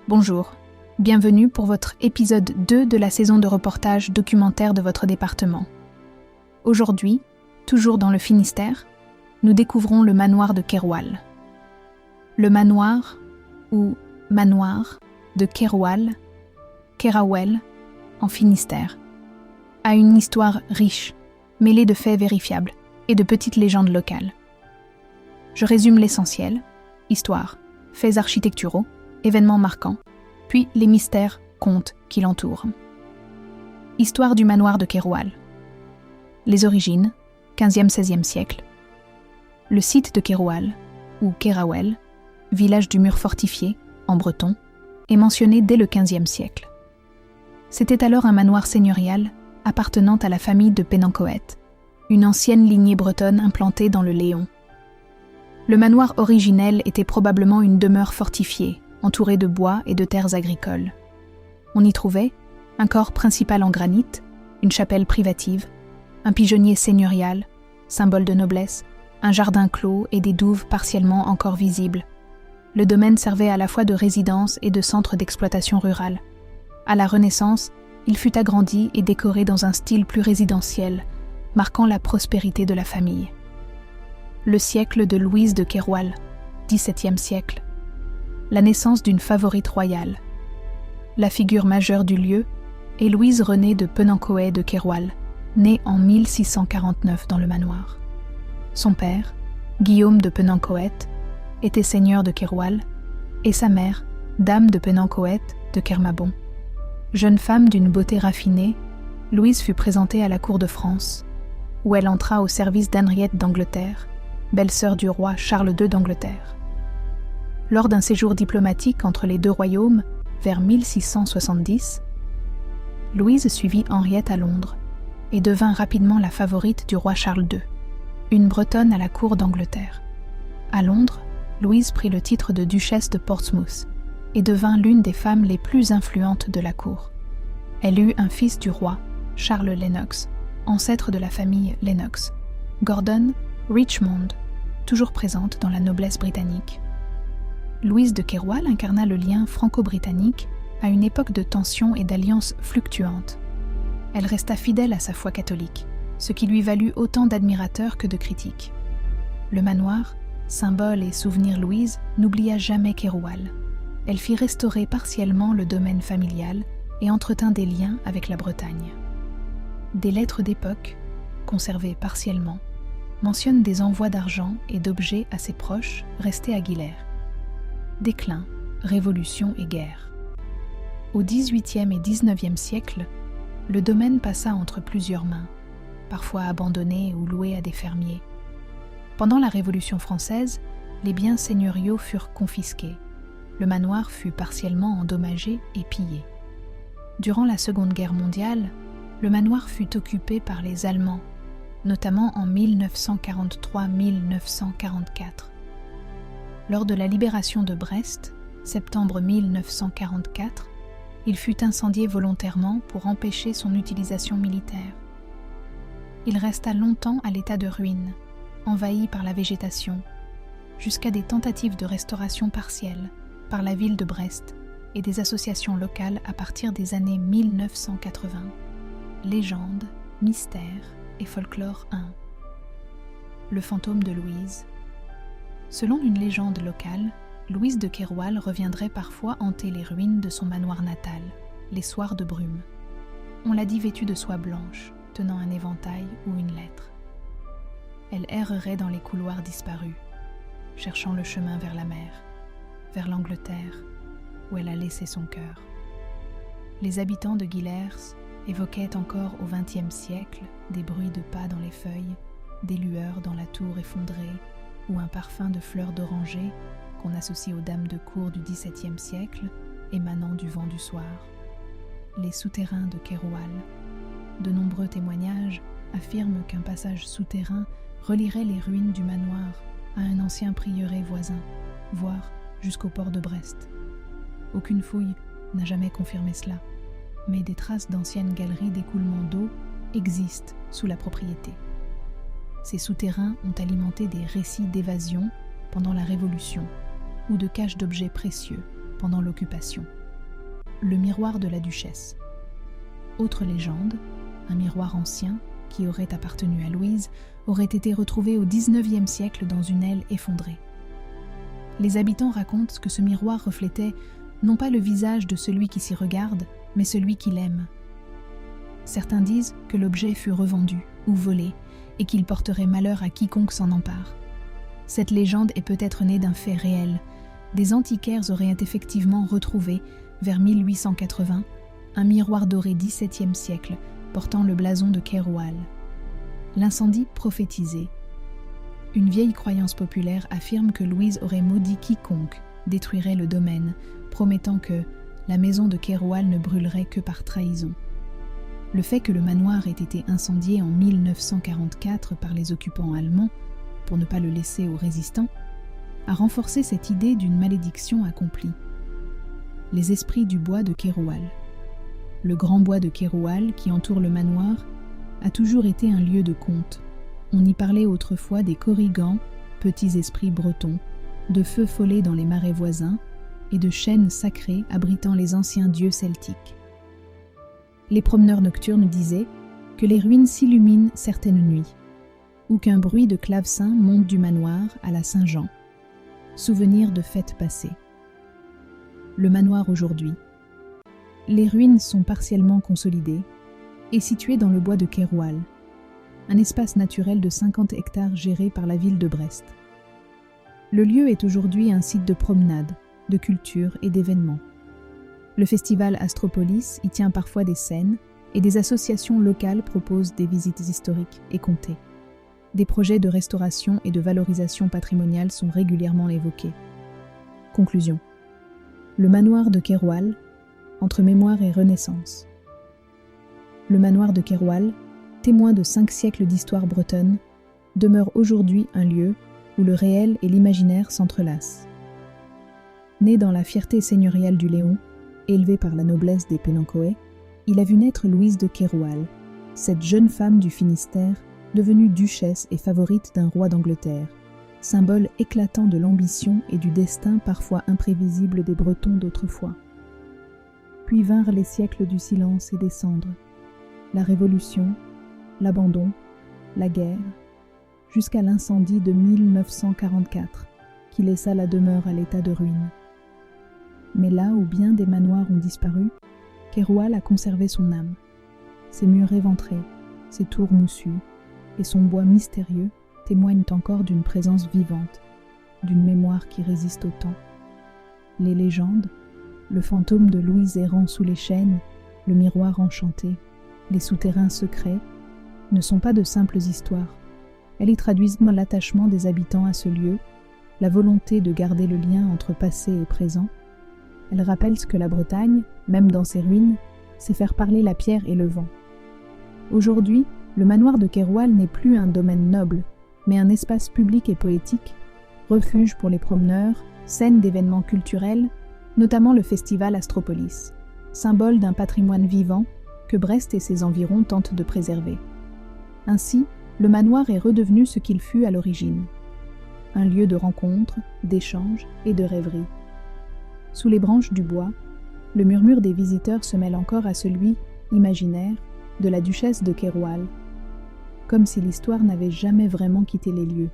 Bonjour, bienvenue pour votre épisode 2 de la saison de reportage documentaire de votre département. Aujourd'hui, toujours dans le Finistère, nous découvrons le manoir de Keroual. Le manoir, ou manoir, de Keroual, Kerawel, en Finistère, a une histoire riche, mêlée de faits vérifiables et de petites légendes locales. Je résume l'essentiel, histoire, faits architecturaux, événements marquants, puis les mystères, contes qui l'entourent. Histoire du manoir de Keroual. Les origines, 15e-16e siècle. Le site de Keroual, ou Kerawel, village du mur fortifié, en breton, est mentionné dès le 15e siècle. C'était alors un manoir seigneurial appartenant à la famille de Penancoët, une ancienne lignée bretonne implantée dans le Léon. Le manoir originel était probablement une demeure fortifiée, entourée de bois et de terres agricoles. On y trouvait un corps principal en granit, une chapelle privative, un pigeonnier seigneurial, symbole de noblesse, un jardin clos et des douves partiellement encore visibles. Le domaine servait à la fois de résidence et de centre d'exploitation rurale. À la Renaissance, il fut agrandi et décoré dans un style plus résidentiel, marquant la prospérité de la famille. Le siècle de Louise de Keroual, XVIIe siècle. La naissance d'une favorite royale. La figure majeure du lieu est Louise Renée de Penancoët de Keroual, née en 1649 dans le manoir. Son père, Guillaume de Penancoët, était seigneur de Keroual, et sa mère, dame de Penancoët de Kermabon. Jeune femme d'une beauté raffinée, Louise fut présentée à la cour de France, où elle entra au service d'Henriette d'Angleterre, belle-sœur du roi Charles II d'Angleterre. Lors d'un séjour diplomatique entre les deux royaumes, vers 1670, Louise suivit Henriette à Londres et devint rapidement la favorite du roi Charles II, une Bretonne à la cour d'Angleterre. À Londres, Louise prit le titre de duchesse de Portsmouth et devint l'une des femmes les plus influentes de la cour. Elle eut un fils du roi, Charles Lennox, ancêtre de la famille Lennox, Gordon Richmond, toujours présente dans la noblesse britannique. Louise de Keroual incarna le lien franco-britannique à une époque de tensions et d'alliances fluctuantes. Elle resta fidèle à sa foi catholique, ce qui lui valut autant d'admirateurs que de critiques. Le manoir, symbole et souvenir Louise, n'oublia jamais Keroual. Elle fit restaurer partiellement le domaine familial et entretint des liens avec la Bretagne. Des lettres d'époque, conservées partiellement, mentionnent des envois d'argent et d'objets à ses proches restés à Guilherme. Déclin, révolution et guerre. Au XVIIIe et XIXe siècle, le domaine passa entre plusieurs mains, parfois abandonné ou loué à des fermiers. Pendant la Révolution française, les biens seigneuriaux furent confisqués. Le manoir fut partiellement endommagé et pillé. Durant la Seconde Guerre mondiale, le manoir fut occupé par les Allemands, notamment en 1943-1944. Lors de la libération de Brest, septembre 1944, il fut incendié volontairement pour empêcher son utilisation militaire. Il resta longtemps à l'état de ruine, envahi par la végétation, jusqu'à des tentatives de restauration partielle par la ville de Brest et des associations locales à partir des années 1980. Légendes, mystères et folklore 1. Le fantôme de Louise. Selon une légende locale, Louise de Keroual reviendrait parfois hanter les ruines de son manoir natal, les soirs de brume. On l'a dit vêtue de soie blanche, tenant un éventail ou une lettre. Elle errerait dans les couloirs disparus, cherchant le chemin vers la mer, vers l'Angleterre, où elle a laissé son cœur. Les habitants de Guilherme évoquaient encore au XXe siècle des bruits de pas dans les feuilles, des lueurs dans la tour effondrée, ou un parfum de fleurs d'oranger qu'on associe aux dames de cour du XVIIe siècle, émanant du vent du soir. Les souterrains de Keroual. De nombreux témoignages affirment qu'un passage souterrain relierait les ruines du manoir à un ancien prieuré voisin, voire jusqu'au port de Brest. Aucune fouille n'a jamais confirmé cela, mais des traces d'anciennes galeries d'écoulement d'eau existent sous la propriété. Ces souterrains ont alimenté des récits d'évasion pendant la Révolution ou de cache d'objets précieux, pendant l'occupation. Le miroir de la duchesse. Autre légende, un miroir ancien, qui aurait appartenu à Louise, aurait été retrouvé au XIXe siècle dans une aile effondrée. Les habitants racontent que ce miroir reflétait non pas le visage de celui qui s'y regarde, mais celui qui l'aime. Certains disent que l'objet fut revendu ou volé et qu'il porterait malheur à quiconque s'en empare. Cette légende est peut-être née d'un fait réel. Des antiquaires auraient effectivement retrouvé, vers 1880, un miroir doré XVIIe siècle portant le blason de Keroual. L'incendie prophétisé. Une vieille croyance populaire affirme que Louise aurait maudit quiconque détruirait le domaine, promettant que la maison de Keroual ne brûlerait que par trahison. Le fait que le manoir ait été incendié en 1944 par les occupants allemands, pour ne pas le laisser aux résistants, a renforcé cette idée d'une malédiction accomplie. Les esprits du bois de Keroual. Le grand bois de Keroual, qui entoure le manoir, a toujours été un lieu de conte. On y parlait autrefois des korrigans, petits esprits bretons, de feux follets dans les marais voisins et de chênes sacrés abritant les anciens dieux celtiques. Les promeneurs nocturnes disaient que les ruines s'illuminent certaines nuits, ou qu'un bruit de clavecin monte du manoir à la Saint-Jean. Souvenir de fêtes passées. Le manoir aujourd'hui. Les ruines sont partiellement consolidées et situées dans le bois de Keroual, un espace naturel de 50 hectares géré par la ville de Brest. Le lieu est aujourd'hui un site de promenade, de culture et d'événements. Le festival Astropolis y tient parfois des scènes et des associations locales proposent des visites historiques et comptées. Des projets de restauration et de valorisation patrimoniale sont régulièrement évoqués. Conclusion. Le manoir de Keroual, entre mémoire et renaissance. Le manoir de Keroual, témoin de 5 siècles d'histoire bretonne, demeure aujourd'hui un lieu où le réel et l'imaginaire s'entrelacent. Né dans la fierté seigneuriale du Léon, élevé par la noblesse des Pénancoë, il a vu naître Louise de Keroual, cette jeune femme du Finistère, devenue duchesse et favorite d'un roi d'Angleterre, symbole éclatant de l'ambition et du destin parfois imprévisible des Bretons d'autrefois. Puis vinrent les siècles du silence et des cendres, la Révolution, l'abandon, la guerre, jusqu'à l'incendie de 1944, qui laissa la demeure à l'état de ruine. Mais là où bien des manoirs ont disparu, Keroual a conservé son âme. Ses murs éventrés, ses tours moussues et son bois mystérieux témoignent encore d'une présence vivante, d'une mémoire qui résiste au temps. Les légendes, le fantôme de Louise errant sous les chênes, le miroir enchanté, les souterrains secrets, ne sont pas de simples histoires. Elles y traduisent l'attachement des habitants à ce lieu, la volonté de garder le lien entre passé et présent. Elles rappellent ce que la Bretagne, même dans ses ruines, sait faire parler la pierre et le vent. Aujourd'hui, le manoir de Keroual n'est plus un domaine noble, mais un espace public et poétique, refuge pour les promeneurs, scène d'événements culturels, notamment le festival Astropolis, symbole d'un patrimoine vivant que Brest et ses environs tentent de préserver. Ainsi, le manoir est redevenu ce qu'il fut à l'origine, un lieu de rencontre, d'échange et de rêverie. Sous les branches du bois, le murmure des visiteurs se mêle encore à celui, imaginaire, de la duchesse de Keroual, comme si l'histoire n'avait jamais vraiment quitté les lieux.